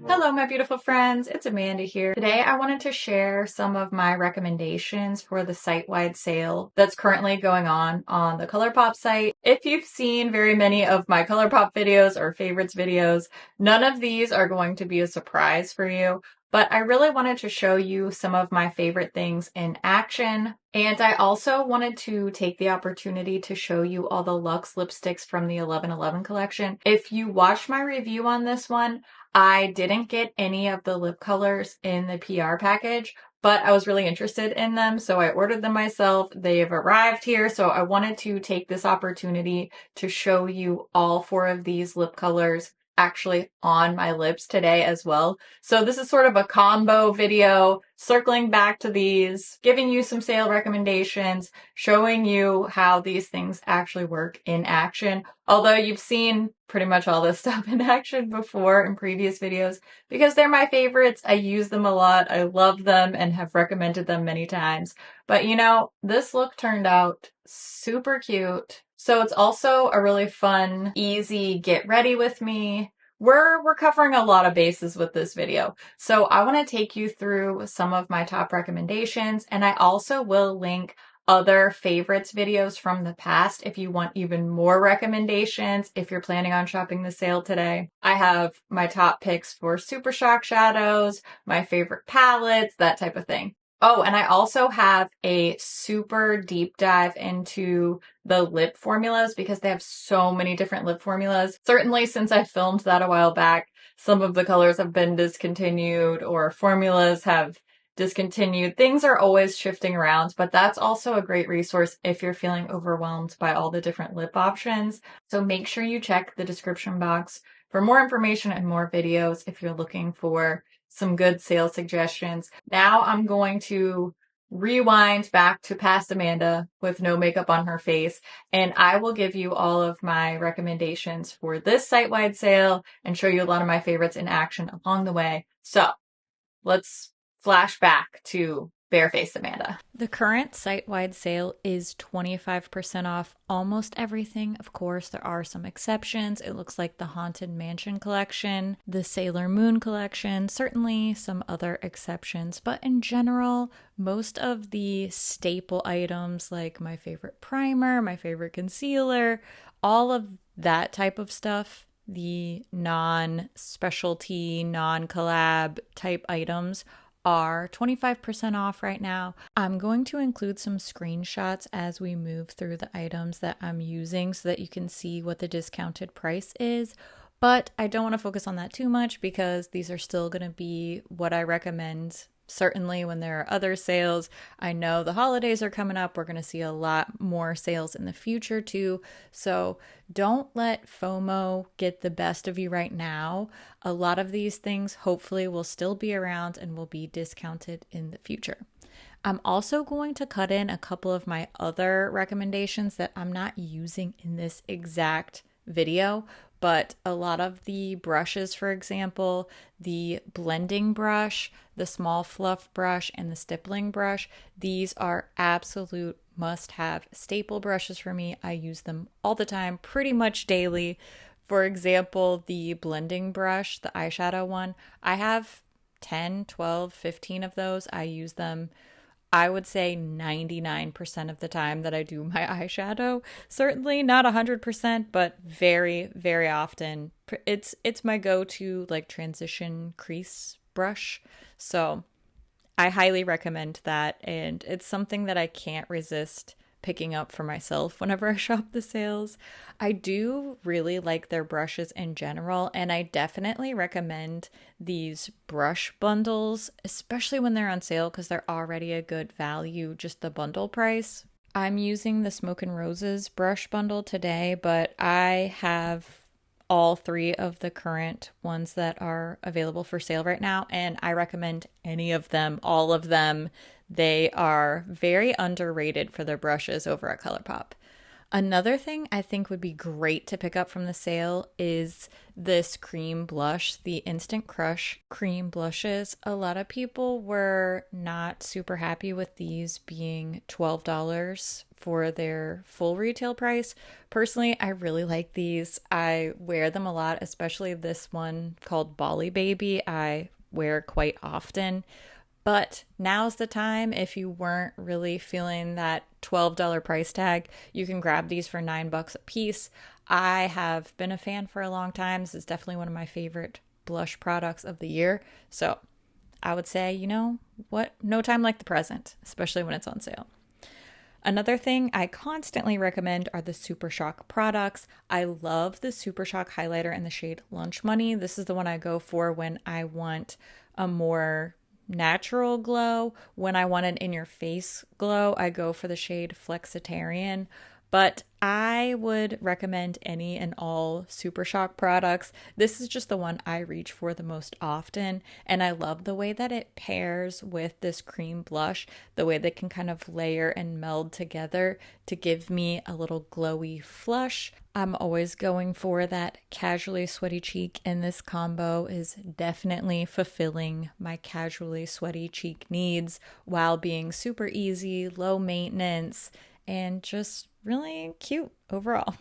Hello, my beautiful friends. It's Amanda here. Today, I wanted to share some of my recommendations for the site-wide sale that's currently going on the ColourPop site. If you've seen very many of my ColourPop videos or favorites videos, none of these are going to be a surprise for you. But I really wanted to show you some of my favorite things in action. And I also wanted to take the opportunity to show you all the Lux lipsticks from the 11/11 collection. If you watched my review on this one, I didn't get any of the lip colors in the PR package, but I was really interested in them, so I ordered them myself. They've arrived here, so I wanted to take this opportunity to show you all 4 of these lip colors actually on my lips today as well. So this is sort of a combo video, circling back to these, giving you some sale recommendations, showing you how these things actually work in action. Although you've seen pretty much all this stuff in action before in previous videos, because they're my favorites. I use them a lot. I love them and have recommended them many times. But you know, this look turned out super cute. So it's also a really fun, easy get ready with me. We're covering a lot of bases with this video. So I want to take you through some of my top recommendations, and I also will link other favorites videos from the past if you want even more recommendations if you're planning on shopping the sale today. I have my top picks for Super Shock shadows, my favorite palettes, that type of thing. Oh, and I also have a super deep dive into the lip formulas because they have so many different lip formulas. Certainly since I filmed that a while back, some of the colors have been discontinued or formulas have discontinued. Things are always shifting around, but that's also a great resource if you're feeling overwhelmed by all the different lip options. So make sure you check the description box for more information and more videos if you're looking for some good sale suggestions. Now I'm going to rewind back to past Amanda with no makeup on her face, and I will give you all of my recommendations for this site-wide sale and show you a lot of my favorites in action along the way. So let's flash back to barefaced Amanda. The current site-wide sale is 25% off almost everything. Of course, there are some exceptions. It looks like the Haunted Mansion collection, the Sailor Moon collection, certainly some other exceptions. But in general, most of the staple items like my favorite primer, my favorite concealer, all of that type of stuff, the non-specialty, non-collab type items are 25% off right now. I'm going to include some screenshots as we move through the items that I'm using so that you can see what the discounted price is. But I don't want to focus on that too much because these are still going to be what I recommend. Certainly when there are other sales. I know the holidays are coming up. We're going to see a lot more sales in the future too. So don't let FOMO get the best of you right now. A lot of these things hopefully will still be around and will be discounted in the future. I'm also going to cut in a couple of my other recommendations that I'm not using in this exact video, but a lot of the brushes, for example, the blending brush, the small fluff brush, and the stippling brush, these are absolute must-have staple brushes for me. I use them all the time, pretty much daily. For example, the blending brush, the eyeshadow one, I have 10, 12, 15 of those. I use them, I would say 99% of the time that I do my eyeshadow. Certainly not 100%, but very, very often. It's my go-to like transition crease brush. So I highly recommend that, and it's something that I can't resist picking up for myself whenever I shop the sales. I do really like their brushes in general, and I definitely recommend these brush bundles, especially when they're on sale because they're already a good value, just the bundle price. I'm using the Smoke and Roses brush bundle today, but I have all 3 of the current ones that are available for sale right now, and I recommend any of them, all of them. They are very underrated for their brushes over at ColourPop. Another thing I think would be great to pick up from the sale is this cream blush, the Instant Crush cream blushes. A lot of people were not super happy with these being $12 for their full retail price. Personally, I really like these. I wear them a lot, especially this one called Bali Baby. I wear quite often. But now's the time. If you weren't really feeling that $12 price tag, you can grab these for $9 a piece. I have been a fan for a long time. This is definitely one of my favorite blush products of the year. So I would say, you know what? No time like the present, especially when it's on sale. Another thing I constantly recommend are the Super Shock products. I love the Super Shock highlighter in the shade Lunch Money. This is the one I go for when I want a more natural glow. When I want an in your face glow, I go for the shade Flexitarian. But I would recommend any and all Super Shock products. This is just the one I reach for the most often, and I love the way that it pairs with this cream blush, the way they can kind of layer and meld together to give me a little glowy flush. I'm always going for that casually sweaty cheek, and this combo is definitely fulfilling my casually sweaty cheek needs while being super easy, low maintenance, and just really cute overall.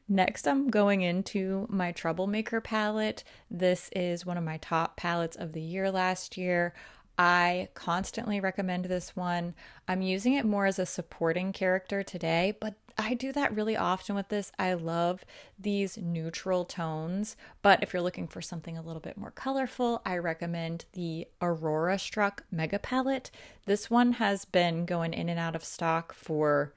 Next, I'm going into my Troublemaker palette. This is one of my top palettes of the year last year. I constantly recommend this one. I'm using it more as a supporting character today, but I do that really often with this. I love these neutral tones, but if you're looking for something a little bit more colorful, I recommend the Aurora Struck Mega Palette. This one has been going in and out of stock for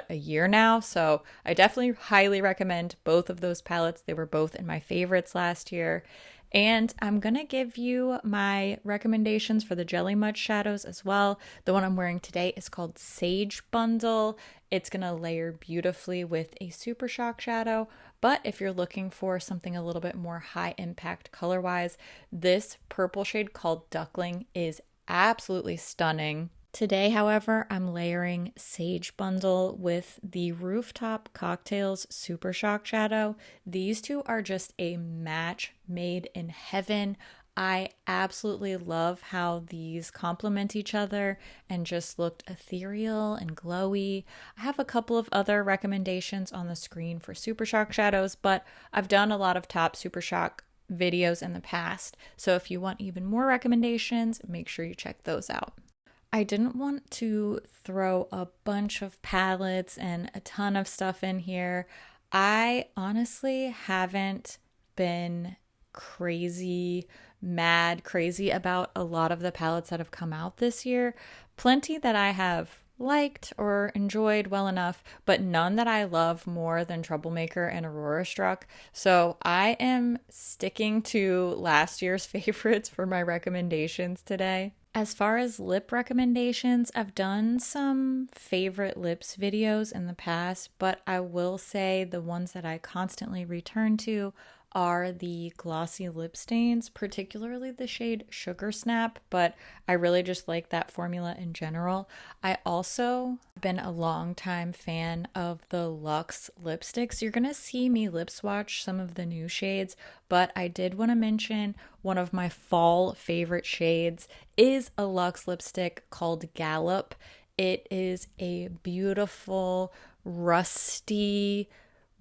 a year now, so I definitely highly recommend both of those palettes. They were both in my favorites last year. And I'm gonna give you my recommendations for the Jelly Mud shadows as well. The one I'm wearing today is called Sage Bundle. It's gonna layer beautifully with a Super Shock shadow, but if you're looking for something a little bit more high impact color wise, this purple shade called Duckling is absolutely stunning. Today, however, I'm layering Sage Bundle with the Rooftop Cocktails Super Shock Shadow. These two are just a match made in heaven. I absolutely love how these complement each other and just looked ethereal and glowy. I have a couple of other recommendations on the screen for Super Shock shadows, but I've done a lot of top Super Shock videos in the past. So if you want even more recommendations, make sure you check those out. I didn't want to throw a bunch of palettes and a ton of stuff in here. I honestly haven't been mad crazy about a lot of the palettes that have come out this year. Plenty that I have liked or enjoyed well enough, but none that I love more than Troublemaker and Aurora Struck. So I am sticking to last year's favorites for my recommendations today. As far as lip recommendations, I've done some favorite lips videos in the past, but I will say the ones that I constantly return to are the glossy lip stains, particularly the shade Sugar Snap, but I really just like that formula in general. I also been a long time fan of the Lux Lipsticks. You're gonna see me lip swatch some of the new shades, but I did want to mention one of my fall favorite shades is a Lux lipstick called Gallop. It is a beautiful, rusty,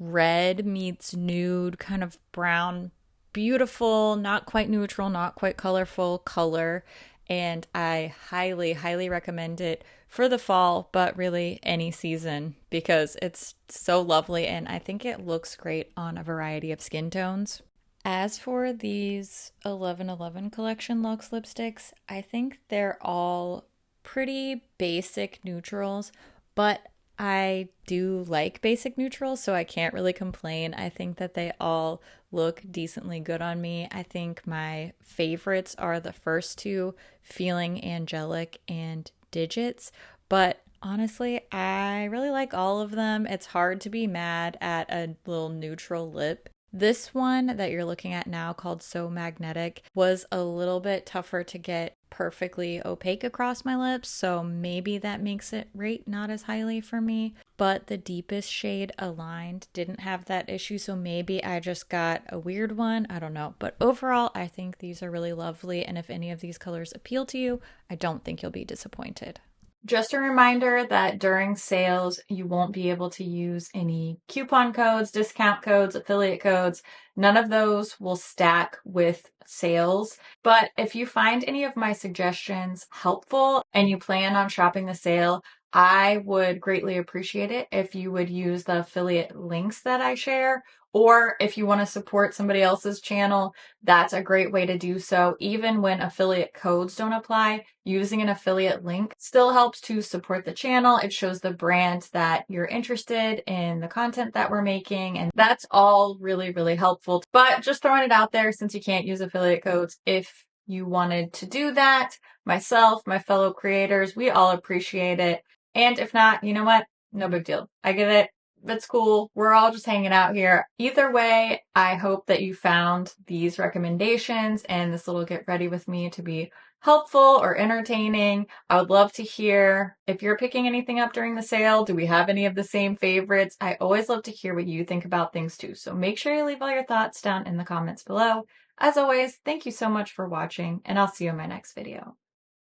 red meets nude, kind of brown, beautiful, not quite neutral, not quite colorful color. And I highly recommend it for the fall, but really any season because it's so lovely and I think it looks great on a variety of skin tones. As for these 1111 collection Lux lipsticks, I think they're all pretty basic neutrals, but I do like basic neutrals, so I can't really complain. I think that they all look decently good on me. I think my favorites are the first two, Feeling Angelic and Digits, but honestly, I really like all of them. It's hard to be mad at a little neutral lip. This one that you're looking at now, called So Magnetic, was a little bit tougher to get perfectly opaque across my lips, so maybe that makes it rate not as highly for me. but the deepest shade Aligned didn't have that issue, so maybe I just got a weird one. I don't know. But overall, I think these are really lovely, and if any of these colors appeal to you, I don't think you'll be disappointed. Just a reminder that during sales, you won't be able to use any coupon codes, discount codes, affiliate codes. None of those will stack with sales. But if you find any of my suggestions helpful and you plan on shopping the sale, I would greatly appreciate it if you would use the affiliate links that I share. Or if you want to support somebody else's channel, that's a great way to do so. Even when affiliate codes don't apply, using an affiliate link still helps to support the channel. It shows the brand that you're interested in the content that we're making, and that's all really, really helpful. But just throwing it out there, since you can't use affiliate codes, if you wanted to do that, myself, my fellow creators, we all appreciate it. And if not, you know what? No big deal. I get it. That's cool. We're all just hanging out here. Either way, I hope that you found these recommendations and this little get ready with me to be helpful or entertaining. I would love to hear if you're picking anything up during the sale. Do we have any of the same favorites? I always love to hear what you think about things too. So make sure you leave all your thoughts down in the comments below. As always, thank you so much for watching, and I'll see you in my next video.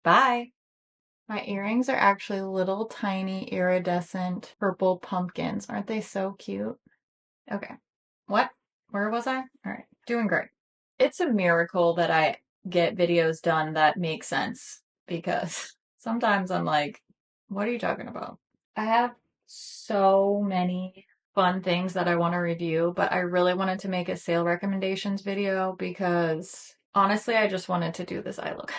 Bye! My earrings are actually little tiny iridescent purple pumpkins. Aren't they so cute? Okay. What? Where was I? All right. Doing great. It's a miracle that I get videos done that make sense, because sometimes I'm like, what are you talking about? I have so many fun things that I want to review, but I really wanted to make a sale recommendations video because honestly, I just wanted to do this eye look.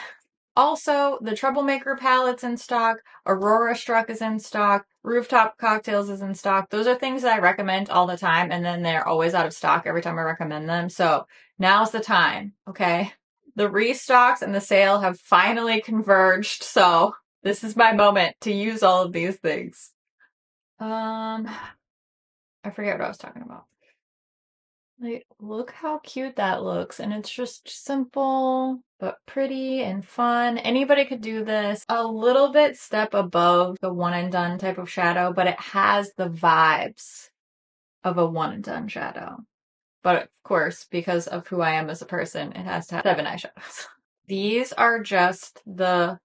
Also, the Troublemaker palette's in stock, Aurora Struck is in stock, Rooftop Cocktails is in stock. Those are things that I recommend all the time, and then they're always out of stock every time I recommend them. So now's the time, okay? The restocks and the sale have finally converged, so this is my moment to use all of these things. I forget what I was talking about. Like, look how cute that looks, and it's just simple but pretty and fun. Anybody could do this. A little bit step above the one and done type of shadow, but it has the vibes of a one and done shadow. But of course, because of who I am as a person, it has to have 7 eyeshadows. These are just the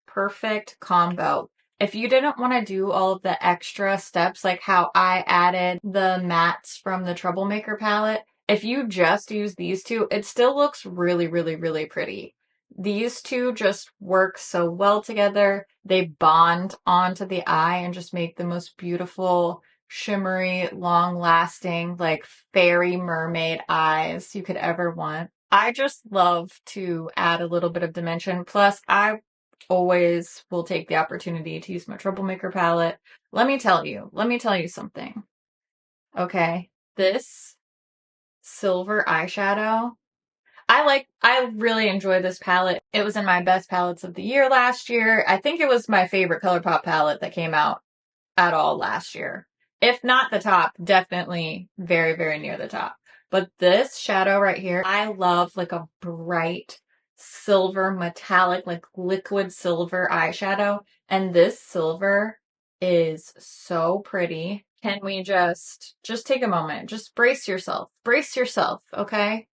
perfect combo. If you didn't want to do all of the extra steps, like how I added the mattes from the Troublemaker palette, if you just use these two, it still looks really, really, really pretty. These two just work so well together. They bond onto the eye and just make the most beautiful, shimmery, long-lasting, like fairy mermaid eyes you could ever want. I just love to add a little bit of dimension. Plus, I always will take the opportunity to use my Troublemaker palette. Let me tell you something. Okay, this silver eyeshadow, I really enjoy this palette. It was in my best palettes of the year last year. I think it was my favorite ColourPop palette that came out at all last year. If not the top, definitely very, very near the top. But this shadow right here, I love like a bright silver metallic, like liquid silver eyeshadow. And this silver is so pretty. Can we just take a moment? Just brace yourself. Brace yourself, okay?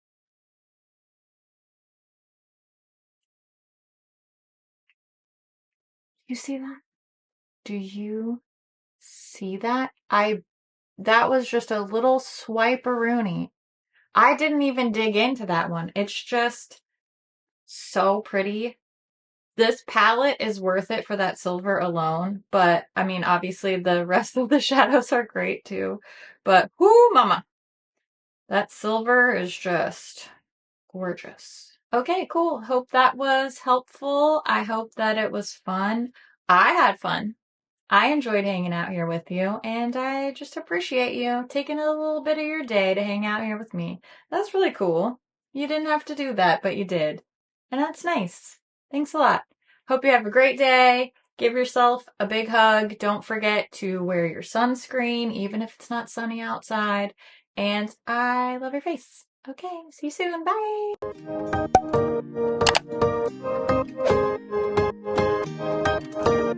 You see that? Do you see that? That was just a little swipe-a-rooney. I didn't even dig into that one. It's just so pretty. This palette is worth it for that silver alone, but I mean, obviously the rest of the shadows are great too. But whoo, mama. That silver is just gorgeous. Okay, cool. Hope that was helpful. I hope that it was fun. I had fun. I enjoyed hanging out here with you, and I just appreciate you taking a little bit of your day to hang out here with me. That's really cool. You didn't have to do that, but you did. And that's nice. Thanks a lot. Hope you have a great day. Give yourself a big hug. Don't forget to wear your sunscreen, even if it's not sunny outside. And I love your face. Okay, see you soon. Bye.